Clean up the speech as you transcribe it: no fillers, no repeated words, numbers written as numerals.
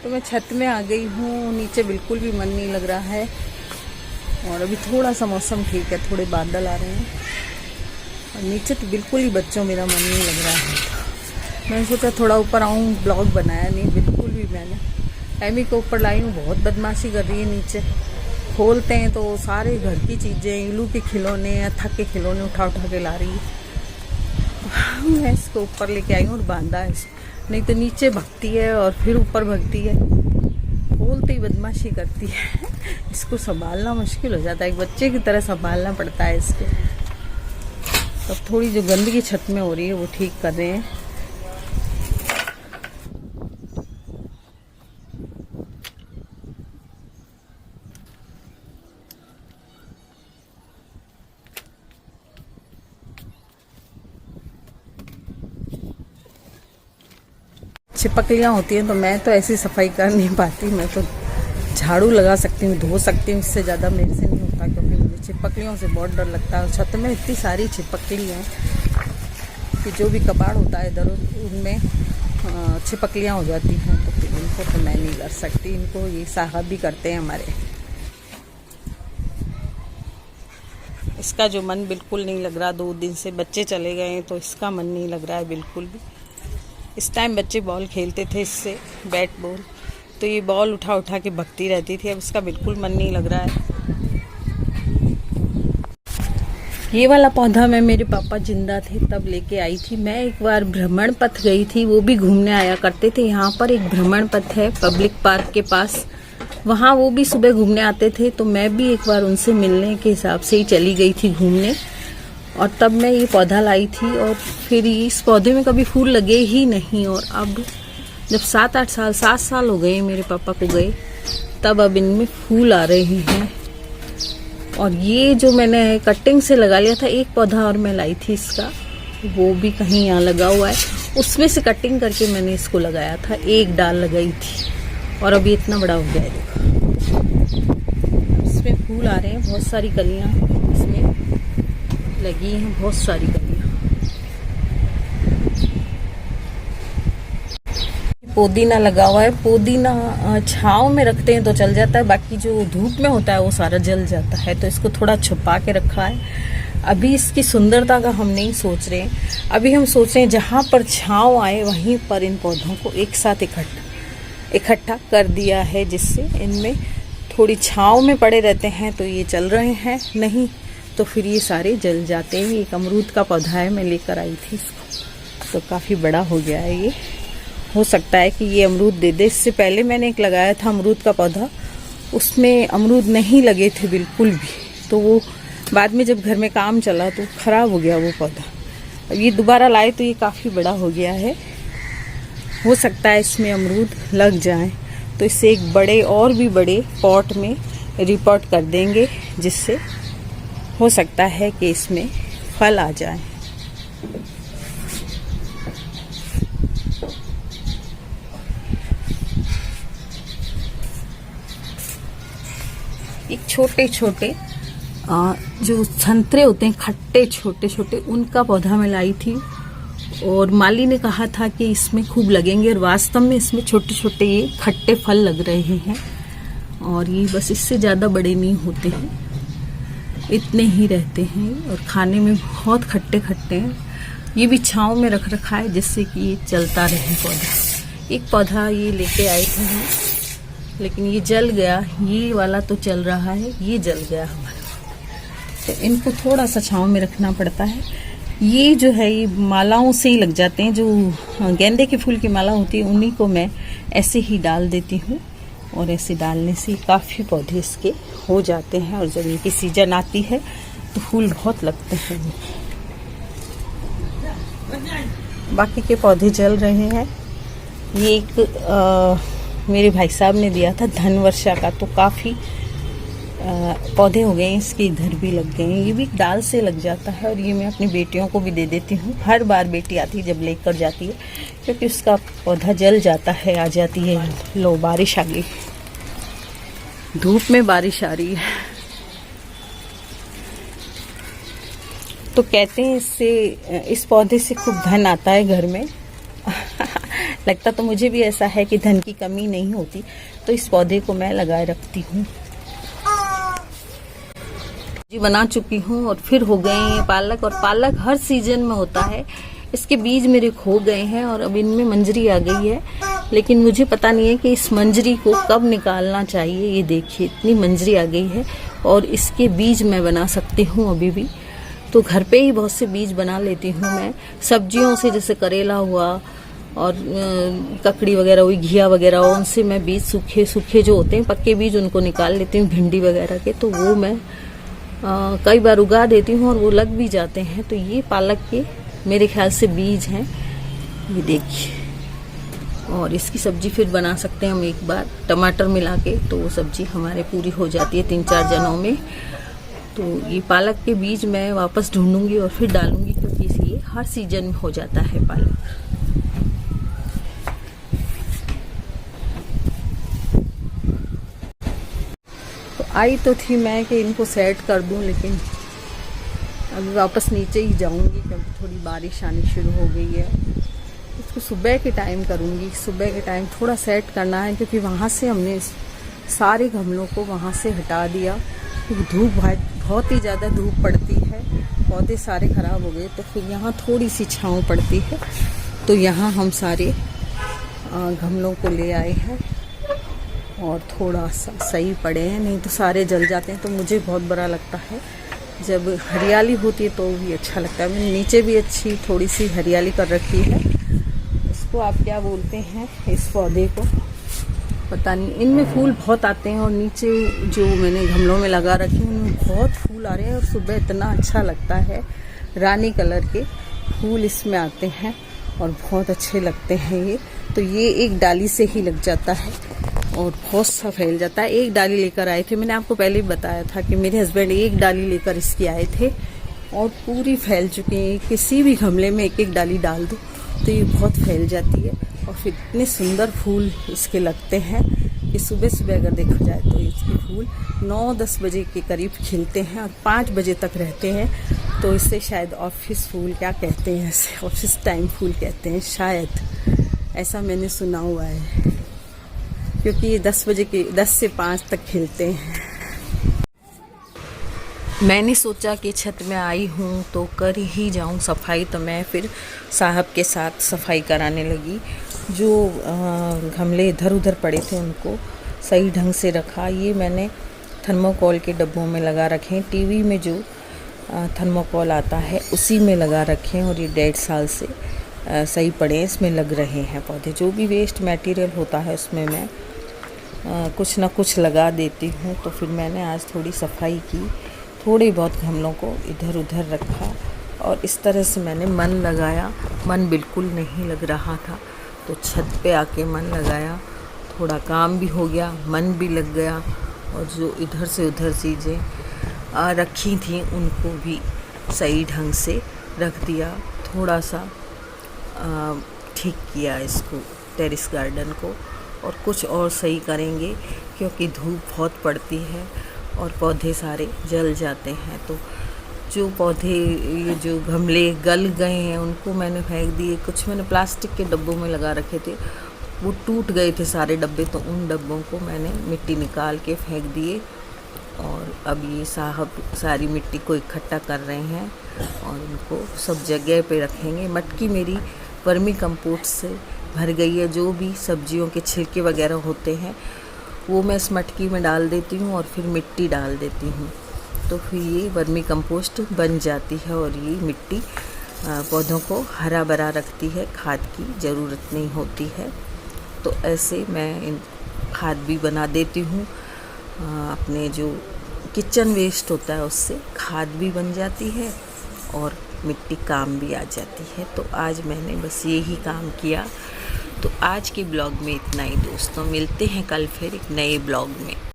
तो मैं छत में आ गई हूँ। नीचे बिल्कुल भी मन नहीं लग रहा है और अभी थोड़ा सा मौसम ठीक है, थोड़े बादल आ रहे हैं और नीचे तो बिल्कुल ही बच्चों मेरा मन नहीं लग रहा है। मैंने सोचा थोड़ा ऊपर आऊँ, ब्लॉग बनाया नहीं बिल्कुल भी। मैंने एमी को ऊपर लाई हूँ, बहुत बदमाशी कर रही है। नीचे खोलते हैं तो सारे घर की चीज़ें, इलू के खिलौने, अथक के खिलौने उठा उठा के ला रही है। मैं इसको ऊपर लेके आई हूँ और बांधा है इसको, नहीं तो नीचे भगती है और फिर ऊपर भगती है, खोलते ही बदमाशी करती है। इसको संभालना मुश्किल हो जाता है, एक बच्चे की तरह संभालना पड़ता है इसको। अब थोड़ी जो गंदगी छत में हो रही है वो ठीक कर रहे हैं। छिपकलियाँ होती हैं तो मैं तो ऐसी सफाई कर नहीं पाती। मैं तो झाड़ू लगा सकती हूँ, धो सकती हूँ, इससे ज़्यादा मेरे से नहीं होता, क्योंकि मुझे छिपकलियों से बहुत डर लगता है। छत में इतनी सारी छिपकली हैं कि जो भी कबाड़ होता है इधर उनमें छिपकलियाँ हो जाती हैं, तो फिर इनको तो मैं नहीं कर सकती। इनको ये साहब भी करते हैं हमारे। इसका जो मन बिल्कुल नहीं लग रहा, 2 दिन से बच्चे चले गए हैं तो इसका मन नहीं लग रहा है बिल्कुल भी। इस टाइम बच्चे बॉल खेलते थे इससे, बैट बॉल, तो ये बॉल उठा उठा के भगती रहती थी। अब इसका बिल्कुल मन नहीं लग रहा है। ये वाला पौधा मैं मेरे पापा जिंदा थे तब लेके आई थी। मैं एक बार भ्रमण पथ गई थी, वो भी घूमने आया करते थे। यहाँ पर एक भ्रमण पथ है पब्लिक पार्क के पास, वहाँ वो भी सुबह घूमने आते थे, तो मैं भी एक बार उनसे मिलने के हिसाब से ही चली गई थी घूमने। और तब मैं ये पौधा लाई थी और फिर इस पौधे में कभी फूल लगे ही नहीं। और अब जब 7 साल हो गए मेरे पापा को गए, तब अब इनमें फूल आ रहे हैं। और ये जो मैंने कटिंग से लगा लिया था, एक पौधा और मैं लाई थी इसका, वो भी कहीं यहाँ लगा हुआ है, उसमें से कटिंग करके मैंने इसको लगाया था, एक डाल लगाई थी और अभी इतना बड़ा हो गया है। देखो इसमें फूल आ रहे हैं, बहुत सारी कलियाँ इसमें लगी हैं, बहुत सारी कलियाँ। पुदीना लगा हुआ है। पुदीना छांव में रखते हैं तो चल जाता है, बाकी जो धूप में होता है वो सारा जल जाता है, तो इसको थोड़ा छुपा के रखा है। अभी इसकी सुंदरता का हम नहीं सोच रहे हैं, अभी हम सोच रहे हैं जहाँ पर छांव आए वहीं पर इन पौधों को एक साथ इकट्ठा कर दिया है, जिससे इनमें थोड़ी छांव में पड़े रहते हैं तो ये चल रहे हैं, नहीं तो फिर ये सारे जल जाते हैं। एक अमरूद का पौधा है, मैं लेकर आई थी इसको, तो काफ़ी बड़ा हो गया है ये। हो सकता है कि ये अमरूद दे दे। इससे पहले मैंने एक लगाया था अमरूद का पौधा, उसमें अमरूद नहीं लगे थे बिल्कुल भी, तो वो बाद में जब घर में काम चला तो ख़राब हो गया वो पौधा। अब ये दोबारा लाए तो ये काफ़ी बड़ा हो गया है। हो सकता है इसमें अमरूद लग जाए, तो इससे एक बड़े और भी बड़े पॉट में रिपोर्ट कर देंगे, जिससे हो सकता है कि इसमें फल आ जाए। एक छोटे छोटे जो संतरे होते हैं, खट्टे छोटे छोटे, उनका पौधा मैं लाई थी और माली ने कहा था कि इसमें खूब लगेंगे, और वास्तव में इसमें छोटे छोटे ये खट्टे फल लग रहे हैं। और ये बस इससे ज़्यादा बड़े नहीं होते हैं, इतने ही रहते हैं और खाने में बहुत खट्टे खट्टे हैं। ये भी छांव में रख रखा है जिससे कि ये चलता रहे पौधा। एक पौधा ये लेके आए थे हम, लेकिन ये जल गया। ये वाला तो चल रहा है, ये जल गया हमारा, तो इनको थोड़ा सा छांव में रखना पड़ता है। ये जो है ये मालाओं से ही लग जाते हैं, जो गेंदे के फूल की माला होती है उन्हीं को मैं ऐसे ही डाल देती हूँ, और ऐसे डालने से काफ़ी पौधे इसके हो जाते हैं। और जब इनकी सीजन आती है तो फूल बहुत लगते हैं। बाकी के पौधे जल रहे हैं। ये एक मेरे भाई साहब ने दिया था धनवर्षा का, तो काफ़ी पौधे हो गए हैं इसके, इधर भी लग गए हैं। ये भी डाल से लग जाता है, और ये मैं अपनी बेटियों को भी दे देती हूँ। हर बार बेटी आती है जब लेकर जाती है, क्योंकि उसका पौधा जल जाता है। आ जाती है, लो बारिश आ गई, धूप में बारिश आ रही है। तो कहते हैं इससे, इस पौधे से खूब धन आता है घर में। लगता तो मुझे भी ऐसा है कि धन की कमी नहीं होती, तो इस पौधे को मैं लगाए रखती हूँ। जी बना चुकी हूँ और फिर हो गए हैं पालक, और पालक हर सीजन में होता है। इसके बीज मेरे खो गए हैं और अब इनमें मंजरी आ गई है, लेकिन मुझे पता नहीं है कि इस मंजरी को कब निकालना चाहिए। ये देखिए इतनी मंजरी आ गई है और इसके बीज मैं बना सकती हूँ अभी भी। तो घर पे ही बहुत से बीज बना लेती हूँ मैं सब्जियों से, जैसे करेला हुआ और ककड़ी वगैरह हुई, घिया वगैरह हो, उनसे मैं बीज सूखे सूखे जो होते हैं पक्के बीज उनको निकाल लेती हूँ। भिंडी वगैरह के तो वो मैं कई बार उगा देती हूँ और वो लग भी जाते हैं। तो ये पालक के मेरे ख्याल से बीज हैं, ये देखिए। और इसकी सब्जी फिर बना सकते हैं हम एक बार टमाटर मिला के, तो वो सब्जी हमारे पूरी हो जाती है 3-4 जनों में। तो ये पालक के बीज मैं वापस ढूंढूंगी और फिर डालूंगी, क्योंकि ये हर सीजन में हो जाता है पालक। तो आई तो थी मैं कि इनको सेट कर दूं, लेकिन अभी वापस नीचे ही जाऊंगी क्योंकि थोड़ी बारिश आनी शुरू हो गई है। इसको सुबह के टाइम करूंगी, सुबह के टाइम थोड़ा सेट करना है, क्योंकि वहाँ से हमने सारे गमलों को वहाँ से हटा दिया, क्योंकि धूप बहुत ही ज़्यादा धूप पड़ती है, पौधे सारे ख़राब हो गए। तो फिर यहाँ थोड़ी सी छाँव पड़ती है, तो यहाँ हम सारे गमलों को ले आए हैं और थोड़ा सा सही पड़े हैं, नहीं तो सारे जल जाते हैं। तो मुझे बहुत बुरा लगता है जब हरियाली होती है, तो भी अच्छा लगता है। मैंने नीचे भी अच्छी थोड़ी सी हरियाली कर रखी है। इसको आप क्या बोलते हैं इस पौधे को, पता नहीं। इनमें फूल बहुत आते हैं और नीचे जो मैंने गमलों में लगा रखे हैं उनमें बहुत फूल आ रहे हैं और सुबह इतना अच्छा लगता है। रानी कलर के फूल इसमें आते हैं और बहुत अच्छे लगते हैं ये। तो ये एक डाली से ही लग जाता है और बहुत सा फैल जाता है। एक डाली लेकर आए थे, मैंने आपको पहले ही बताया था कि मेरे हस्बैंड एक डाली लेकर इसकी आए थे और पूरी फैल चुकी है। किसी भी गमले में एक एक डाली डाल दो तो ये बहुत फैल जाती है और फिर इतने सुंदर फूल इसके लगते हैं कि सुबह सुबह अगर देखा जाए तो इसके फूल 9-10 बजे के करीब खिलते हैं और 5 बजे तक रहते हैं। तो इसे शायद ऑफिस फूल क्या कहते हैं, इसे ऑफिस टाइम फूल कहते हैं शायद, ऐसा मैंने सुना हुआ है, क्योंकि ये 10 से 5 तक खिलते हैं। मैंने सोचा कि छत में आई हूँ तो कर ही जाऊँ सफाई, तो मैं फिर साहब के साथ सफाई कराने लगी। जो गमले इधर उधर पड़े थे उनको सही ढंग से रखा। ये मैंने थर्मोकोल के डब्बों में लगा रखे हैं, टीवी में जो थर्मोकोल आता है उसी में लगा रखे हैं और ये 1.5 साल से सही पड़े हैं, इसमें लग रहे हैं पौधे। जो भी वेस्ट मटेरियल होता है उसमें मैं कुछ ना कुछ लगा देती हूँ। तो फिर मैंने आज थोड़ी सफाई की, थोड़े बहुत गमलों को इधर उधर रखा और इस तरह से मैंने मन लगाया। मन बिल्कुल नहीं लग रहा था तो छत पे आके मन लगाया, थोड़ा काम भी हो गया, मन भी लग गया और जो इधर से उधर चीज़ें रखी थी उनको भी सही ढंग से रख दिया। थोड़ा सा ठीक किया इसको, टेरेस गार्डन को, और कुछ और सही करेंगे क्योंकि धूप बहुत पड़ती है और पौधे सारे जल जाते हैं। तो जो पौधे, ये जो गमले गल गए हैं उनको मैंने फेंक दिए। कुछ मैंने प्लास्टिक के डब्बों में लगा रखे थे, वो टूट गए थे सारे डब्बे, तो उन डब्बों को मैंने मिट्टी निकाल के फेंक दिए। और अब ये साहब सारी मिट्टी को इकट्ठा कर रहे हैं और उनको सब जगह पे रखेंगे। मटकी मेरी वर्मी कंपोस्ट से भर गई है। जो भी सब्जियों के छिलके वगैरह होते हैं वो मैं इस मटकी में डाल देती हूँ और फिर मिट्टी डाल देती हूँ, तो फिर ये वर्मी कंपोस्ट बन जाती है और ये मिट्टी पौधों को हरा भरा रखती है, खाद की ज़रूरत नहीं होती है। तो ऐसे मैं खाद भी बना देती हूँ। अपने जो किचन वेस्ट होता है उससे खाद भी बन जाती है और मिट्टी काम भी आ जाती है। तो आज मैंने बस यही काम किया। तो आज के ब्लॉग में इतना ही दोस्तों, मिलते हैं कल फिर एक नए ब्लॉग में।